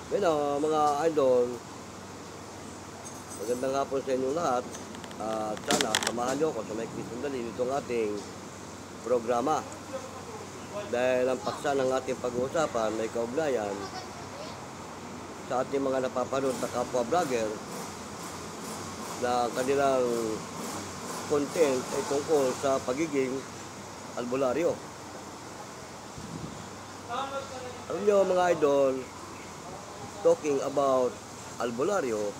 Bueno, mga idol, magandang hapon sa inyong lahat. At sana samahan niyo ako sa may sandali nitong ating programa. Dahil ang paksa ng ating pag-uusapan may kaugnayan sa ating mga napapanood na kapwa vlogger na kanilang content ay tungkol sa pagiging albularyo. Alam niyo mga idol, talking about albularyo,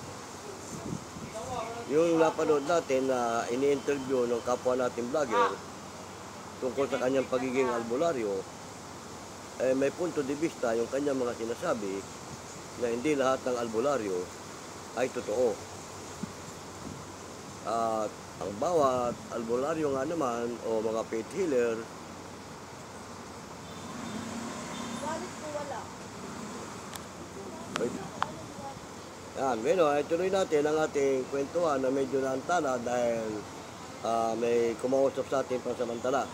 yung napanood natin na ini-interview ng kapwa natin vlogger tungkol sa kanyang pagiging albularyo, may punto de vista yung kanyang mga sinasabi na hindi lahat ng albularyo ay totoo. At ang bawat albularyo nga naman o mga faith healer yan, bueno, tuloy natin ang ating kwentuhan na medyo naantala dahil may kumausap sa ating pansamantala.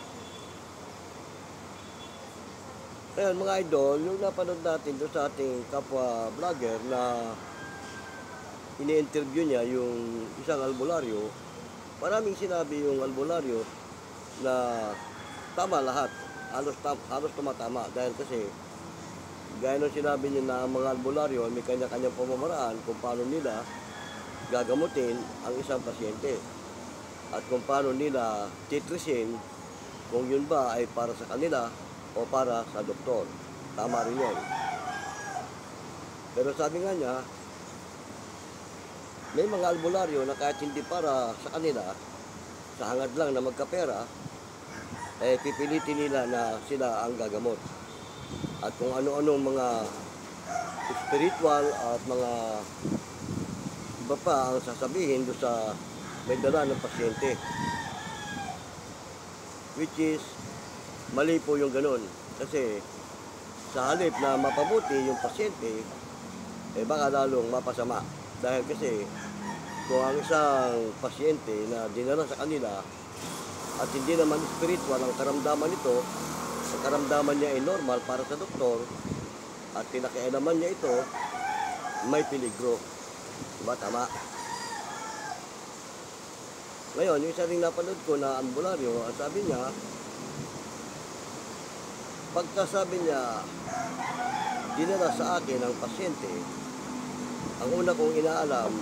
Ngayon mga idol, yung napanood natin doon sa ating kapwa vlogger na ini-interview niya yung isang albularyo, maraming sinabi yung albularyo na tama lahat, halos tumatama dahil kasi gaya nung sinabi niya na ang mga albularyo may kanya-kanyang pamamaraan kung paano nila gagamutin ang isang pasyente at kung paano nila titrisin kung yun ba ay para sa kanila o para sa doktor. Tama rin yun. Pero sabi nga niya, may mga albularyo na kahit hindi para sa kanila, sa hangad lang na magkapera, pipilitin nila na sila ang gagamot. At kung ano-anong mga spiritual at mga iba pa ang sasabihin doon sa may dala ng pasyente. Which is, mali po yung ganun. Kasi sa halip na mapabuti yung pasyente, baka lalong mapasama. Dahil kasi kung ang isang pasyente na dinala sa kanila at hindi naman spiritual ang karamdaman nito, ang karamdaman niya ay normal para sa doktor at pinakialaman niya ito, may peligro. Diba tama? Ngayon, yung isa rin napanood ko na albularyo, ang sabi niya, pagkasabi niya, dinala sa akin ang pasyente, ang una kong inaalam,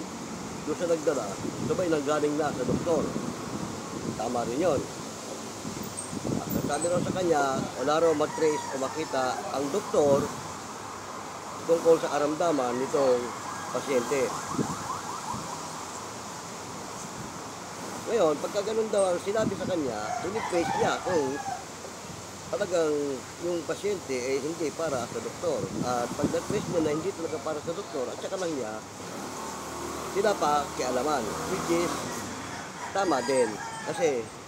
doon sa nagdala, ito ba'y nanggaling na sa doktor? Tama rin yun. Sabi raw sa kanya, wala raw matrace o makita ang doktor tungkol sa karamdaman nitong pasyente. Ngayon, pagka ganun daw ang sinabi sa kanya, tinitrace niya kung talagang yung pasyente ay hindi para sa doktor. At pag na-trace niya na hindi talaga para sa doktor, at saka lang niya, sila pa kialaman, which is tama din. Kasi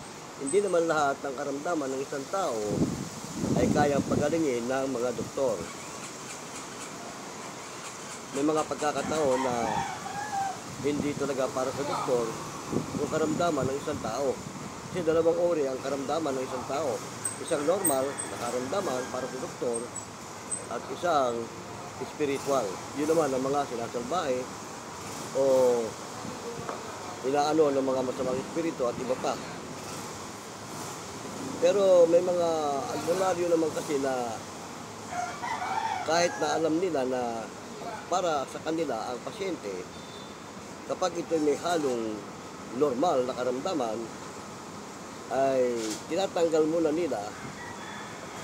hindi naman lahat ng karamdaman ng isang tao ay kayang pagalingin ng mga doktor. May mga pagkakataon na hindi talaga para sa doktor yung karamdaman ng isang tao. Kasi dalawang uri ang karamdaman ng isang tao. Isang normal na karamdaman para sa doktor at isang spiritual. Yun naman ang mga sinasalbahe o inaano ng mga masamang espiritu at iba pa. Pero may mga albularyo naman kasi na kahit na alam nila na para sa kanila ang pasyente, kapag ito may halong normal na karamdaman, ay tinatanggal muna nila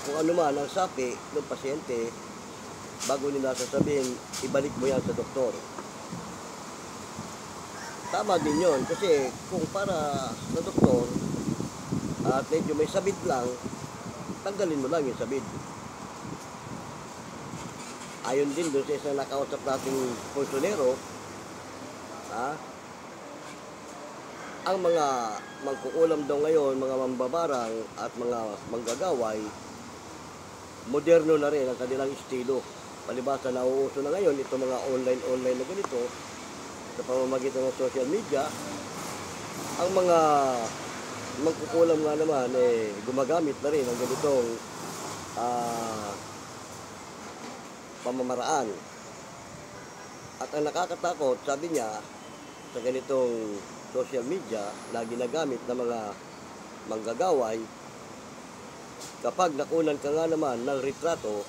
kung ano man ang sapi ng pasyente bago nila sasabihin, ibalik mo yan sa doktor. Tama din yun kasi kung para sa doktor at medyo may sabid lang, tanggalin mo lang yung sabid. Ayon din doon sa isang nakausap nating funsyonero, ang mga mangkukulam daw ngayon, mga mambabarang at mga manggagaway, moderno na rin ang kanilang estilo. Palibasa na uuso na ngayon ito mga online na ganito sa pamamagitan ng social media. Ang mga mangkukulam nga naman gumagamit na rin ng ganitong pamamaraan. At ang nakakatakot, sabi niya, sa ganitong social media na ginagamit ng mga manggagaway, kapag nakunan ka nga naman ng retrato,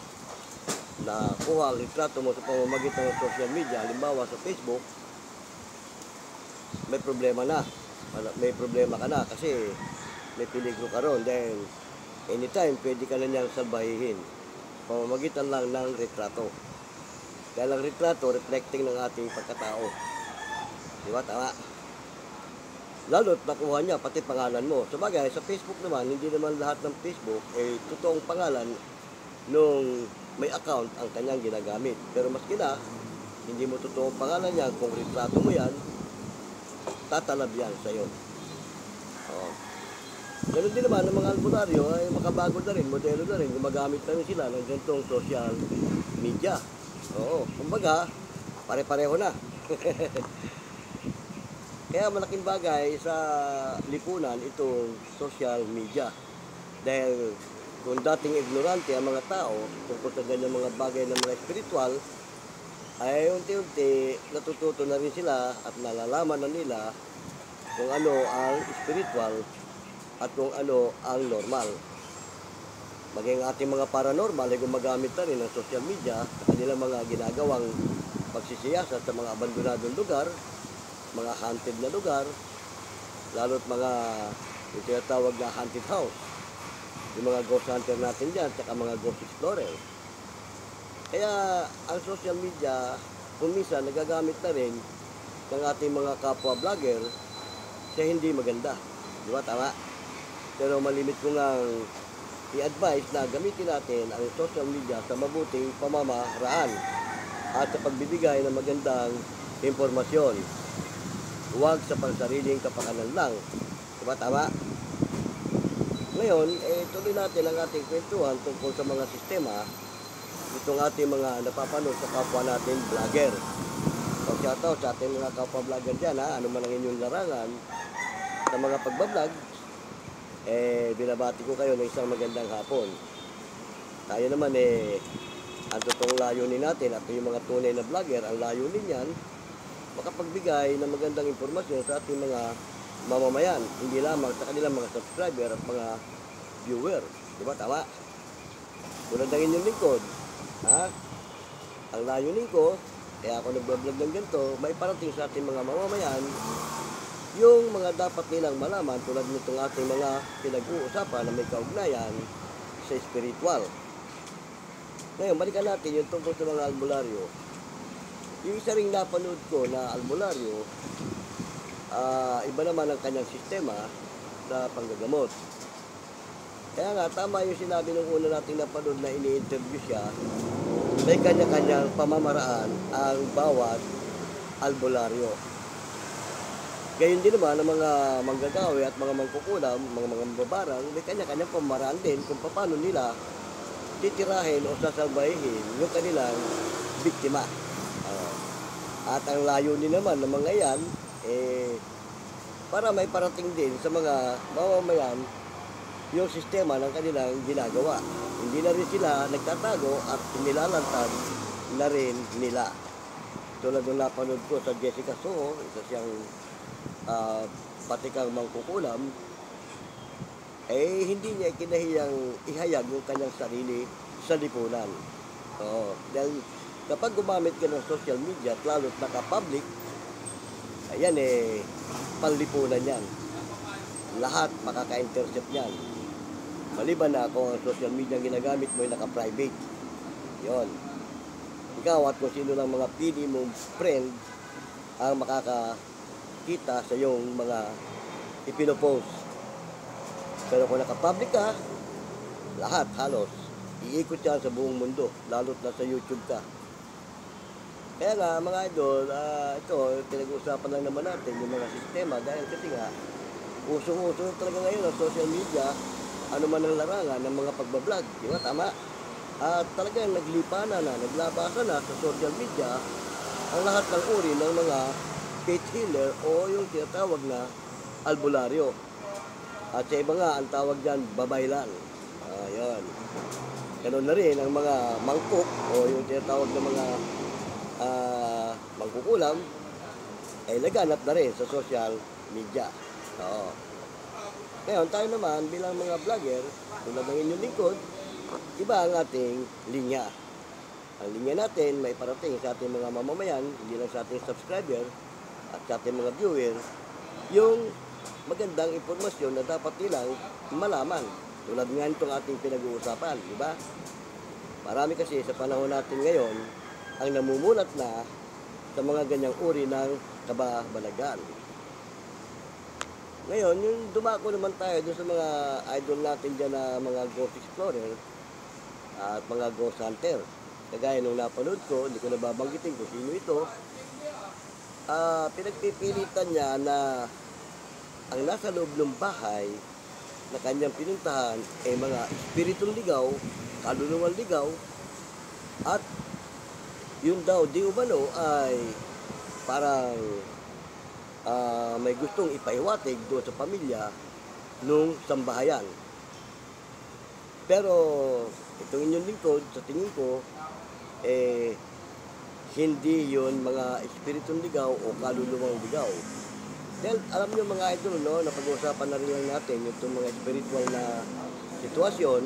na kuha ang retrato mo sa pamamagitan ng social media, halimbawa sa Facebook, may problema na. May problema ka na kasi may peligro ka ron dahil anytime pwede ka na niyang salbahihin. Pamamagitan lang ng retrato. Dahil ang retrato, reflecting ng ating pagkatao. Di ba? Tama. Lalo't nakuha niya pati pangalan mo. Sabagay, sa Facebook naman, hindi naman lahat ng Facebook ay totoong pangalan nung may account ang kanyang ginagamit. Pero maski na, hindi mo totoong pangalan niya, kung retrato mo yan, tatalab yan sa'yo. Oo. Ganun din naman, ang mga albularyo ay makabago na rin, modelo na rin, gumagamit na rin sila ng ganitong social media. Oo, kumbaga, pare-pareho na. Kaya malaking bagay sa lipunan itong social media. Dahil kung dating ignorante ang mga tao tungkol sa ganyan mga bagay ng mga spiritual, ay unti-unti natututo na rin sila at nalalaman na nila kung ano ang spiritual at kung ano ang normal. Maging ating mga paranormal ay gumagamit na rin ng social media sa kanilang mga ginagawang pagsisiyasat sa mga abandonadong lugar, mga haunted na lugar, lalo't mga yung tinatawag na haunted house, yung mga ghost hunter natin dyan, saka mga ghost explorer. Kaya ang social media, kung minsan nagagamit na rin ng ating mga kapwa vlogger sa hindi maganda. Di ba? Tama? Pero malimit ko ngang i-advise na gamitin natin ang social media sa mabuting pamamaraan at sa pagbibigay ng magandang impormasyon. Huwag sa pansariling kapakanan lang. Di ba? Tama? Ngayon, tuloy natin ang ating kwentuhan tungkol sa mga sistema itong ating mga napapanood sa kapwa natin vlogger. So, shoutout sa ating mga kapwa vlogger dyan, ha? Ano man ang inyong larangan sa mga pagbablog, binabati ko kayo ng isang magandang hapon. Tayo naman, ang totoong layunin natin at yung mga tunay na vlogger, ang layunin yan, makapagbigay ng magandang impormasyon sa ating mga mamamayan, hindi lamang sa kanilang mga subscriber at mga viewer. Diba? Tama? Tulad ng inyong lingkod, ha? Ang layunin ko, kaya ako nagbablog ng ganito, may parating sa ating mga mamamayan yung mga dapat nilang malaman tulad nitong ating mga pinag-uusapan na may kaugnayan sa spiritual. Ngayon, balikan natin yung tungkol sa mga albularyo. Yung isa ring napanood ko na albularyo, iba naman ang kanyang sistema sa panggagamot. Kaya nga, tama yung sinabi nung una nating napanood na ini-interview siya, may kanya-kanyang pamamaraan ang bawat albularyo. Gayon din naman ang mga manggagawi at mga mangkukulam, mga babarang, may kanya-kanyang pamamaraan din kung paano nila titirahin o sasalbahin yung kanilang biktima. At ang layunin naman ng mga yan, para may parating din sa mga mamamayan yung sistema ng kanilang ginagawa. Hindi na rin sila nagtatago at nilalantad na rin nila. Tulad ng napanood ko sa Jessica Soho, isa siyang patikang mangkukulam, hindi niya kinahiyang ihayag yung kanyang sarili sa lipunan. Dahil kapag gumamit ka ng social media at lalo't naka-public, ayan panlipunan yan. Lahat makaka-intercept yan. Maliban na kung ang social media ginagamit mo ay naka-private. Yon. Ikaw at kung sino ng mga pili mong friend ang makakakita sa iyong mga ipinopost. Pero kung naka-public ka, lahat halos iikot yan sa buong mundo, lalo't na sa YouTube ka. Kaya nga mga idol, ito pinag-uusapan lang naman natin yung mga sistema dahil kasi nga usong-uso talaga ngayon ang social media, ano man ang larangan ng mga pagbablog, di ba? Tama? At talagang naglipana na, naglabasa na sa social media ang lahat ng uri ng mga faith healer o yung tinatawag na albularyo. At sa iba nga, ang tawag dyan, babaylan. Ayan. Ganun na rin ang mga mangkok o yung tinatawag na mga mangkukulam, ay laganap na rin sa social media. Oo. Ngayon, tayo naman bilang mga vlogger, tulad ng inyong lingkod, iba ang ating linya. Ang linya natin may parating sa ating mga mamamayan, hindi lang sa ating subscriber at sa ating mga viewer, yung magandang impormasyon na dapat nilang malaman. Tulad nga itong ating pinag-uusapan, di ba? Marami kasi sa panahon natin ngayon ang namumulat na sa mga ganyang uri ng kababalagan. Ngayon, yung dumako naman tayo doon sa mga idol natin dyan na mga ghost explorer at mga ghost hunter. Kagaya nung napanood ko, hindi ko nababanggitin kung sino ito, pinagpipilitan niya na ang nasa loob ng bahay na kanyang pinuntahan ay mga espiritong ligaw, kaluluwang ligaw, at yun daw di umano ay parang may gustong ipahiwatig doon sa pamilya nung sambahayan. Pero itong inyong lingkod, sa tingin ko, hindi yun mga espiritong ligaw o kaluluwang ligaw. Dahil alam nyo mga idol, no, napag-uusapan na rin lang natin yung mga spiritual na sitwasyon.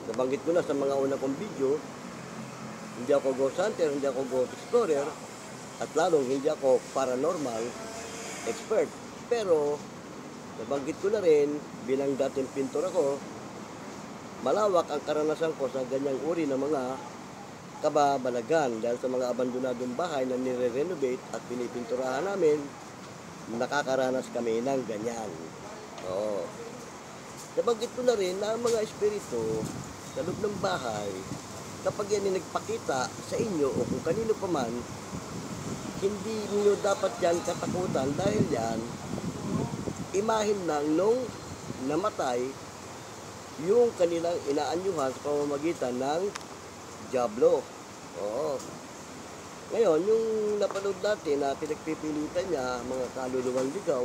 Nabanggit ko na sa mga una kong video, hindi ako ghost hunter, hindi ako ghost explorer, at lalong hindi ako paranormal expert. Pero nabanggit ko na rin, bilang dating pintor ako, malawak ang karanasan ko sa ganyang uri ng mga kababalagan dahil sa mga abandonadong bahay na nire-renovate at pinipinturahan namin, nakakaranas kami ng ganyan. Oo. Nabanggit ko na rin na ang mga espiritu sa loob ng bahay, kapag yan ay nagpakita sa inyo o kung kanino pa man, hindi niyo dapat yan katakutan dahil yan, imahin lang nung namatay yung kanilang inaanyuhan sa pamamagitan ng Diablo. Oo. Ngayon, yung napanood natin na pinagpipilitan niya mga kaluluwang ligaw,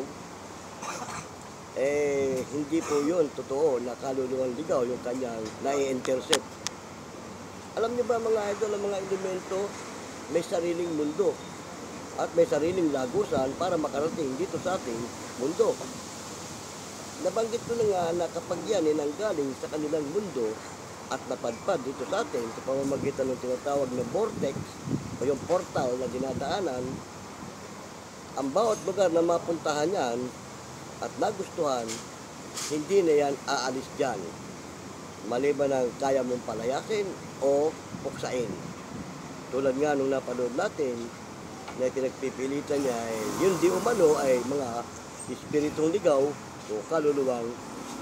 hindi po yun totoo na kaluluwang ligaw yung kanyang nai-intercept. Alam niyo ba mga idol, ang mga elemento may sariling mundo at may sariling lagusan para makarating dito sa ating mundo. Nabanggit ko na nga na kapag yan ay nanggaling sa kanilang mundo at napadpad dito sa atin sa pamamagitan ng tinatawag na vortex o yung portal na dinadaanan, ang bawat lugar na mapuntahan yan at nagustuhan, hindi na yan aalis dyan. Maliban ng kaya mong palayasin o puksain. Tulad nga nung napanood natin na pinagpipilitan niya yun di umano ay mga espiritong ligaw o kaluluwang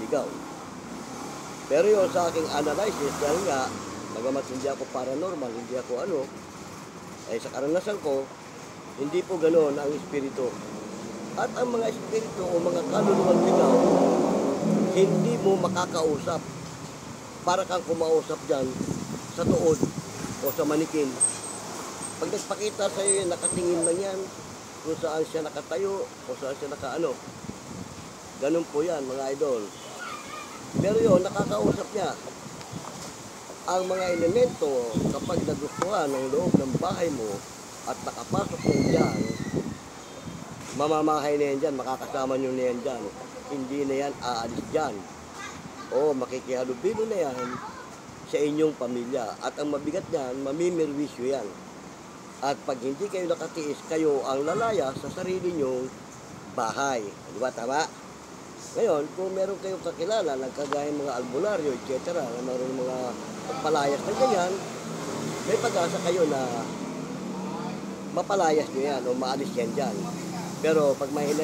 ligaw. Pero yun sa aking analysis, dahil nga, bagamat hindi ako paranormal, hindi ako sa karanasan ko, hindi po ganoon ang espiritu. At ang mga espiritu o mga kaluluwang ligaw, hindi mo makakausap. Para kang kumausap dyan sa tuod o sa manikin. Pag nagpakita sa iyo, nakatingin lang yan, kung saan siya nakatayo o saan siya nakaano. Ganun po yan mga idol. Pero yun, nakakausap niya. Ang mga elemento, kapag nagustuhan ng loob ng bahay mo at nakapasok mo dyan, mamamahay na yan dyan, makakasama nyo na yan dyan. Hindi na yan aalis dyan. O makikihalubilo na yan sa inyong pamilya. At ang mabigat niyan, mamimirwisyo yan. At pag hindi kayo nakatiis, kayo ang lalaya sa sarili nyong bahay. Di ba, tama? Ngayon, kung meron kayong kakilala, nagkagayang mga albularyo, etc., na meron mga pagpalayas na ganyan, may pag-asa kayo na mapalayas nyo yan o maalis yan dyan. Pero pag mahina